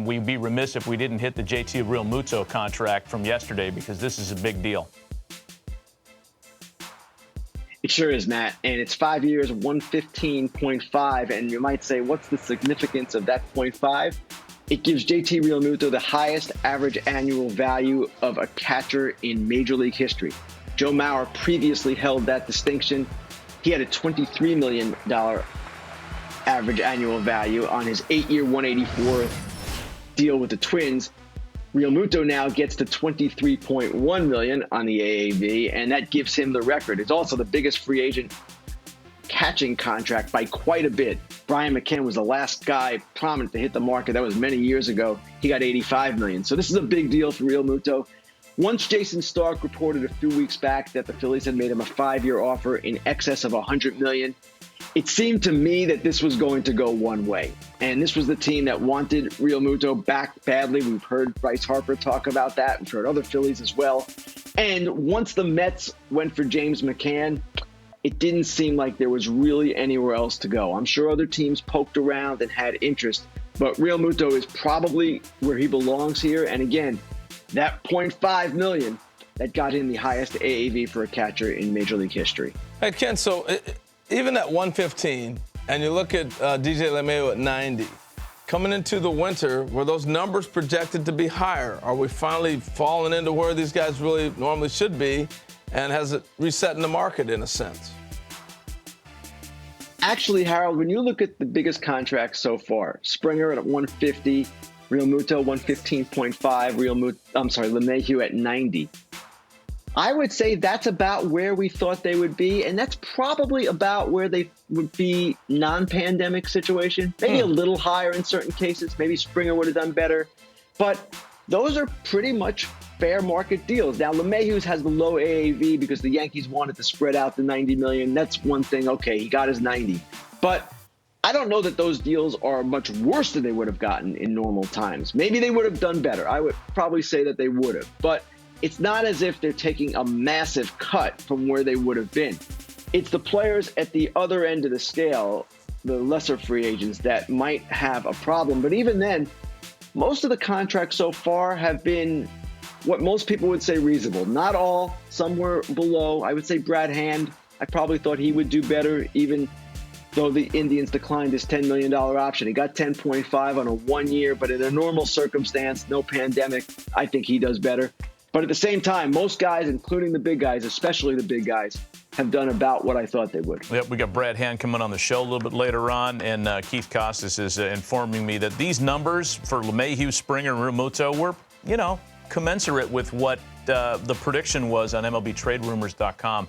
We'd be remiss if we didn't hit the JT Realmuto contract from yesterday because this is a big deal. It sure is, Matt. And it's 5 years, 115.5. And you might say, what's the significance of that 0.5? It gives JT Realmuto the highest average annual value of a catcher in Major League history. Joe Mauer previously held that distinction. He had a $23 million average annual value on his 8-year, 184 deal with the Twins. Realmuto now gets to $23.1 million on the AAV, and that gives him the record. It's also the biggest free agent catching contract by quite a bit. Brian McCann was the last guy prominent to hit the market. That was many years ago. He got $85 million. So this is a big deal for Realmuto. Once Jason Stark reported a few weeks back that the Phillies had made him a 5-year offer in excess of $100 million, it seemed to me that this was going to go one way. And this was the team that wanted Realmuto back badly. We've heard Bryce Harper talk about that. We've heard other Phillies as well. And once the Mets went for James McCann, it didn't seem like there was really anywhere else to go. I'm sure other teams poked around and had interest, but Realmuto is probably where he belongs here. And again, that $0.5 million that got him the highest AAV for a catcher in Major League history. Hey, Ken, so even at 115, and you look at DJ LeMahieu at 90, coming into the winter, were those numbers projected to be higher? Are we finally falling into where these guys really normally should be? And has it reset in the market in a sense? Actually, Harold, when you look at the biggest contracts so far, Springer at 150, Realmuto 115.5, LeMahieu at 90. I would say that's about where we thought they would be, and that's probably about where they would be non-pandemic situation. Maybe a little higher in certain cases. Maybe Springer would have done better. But those are pretty much fair market deals. Now, LeMahieu's has the low AAV because the Yankees wanted to spread out the $90 million. That's one thing. Okay, he got his 90. But I don't know that those deals are much worse than they would have gotten in normal times. Maybe they would have done better. I would probably say that they would have. But it's not as if they're taking a massive cut from where they would have been. It's the players at the other end of the scale, the lesser free agents, that might have a problem. But even then, most of the contracts so far have been what most people would say reasonable. Not all, some were below. I would say Brad Hand, I probably thought he would do better, even though the Indians declined his $10 million option. He got 10.5 on a 1 year, but in a normal circumstance, no pandemic, I think he does better. But at the same time, most guys, including the big guys, especially the big guys, have done about what I thought they would. Yep, we got Brad Hand coming on the show a little bit later on, and Keith Costas is informing me that these numbers for LeMahieu, Springer, and Realmuto were, commensurate with what the prediction was on MLBTradeRumors.com.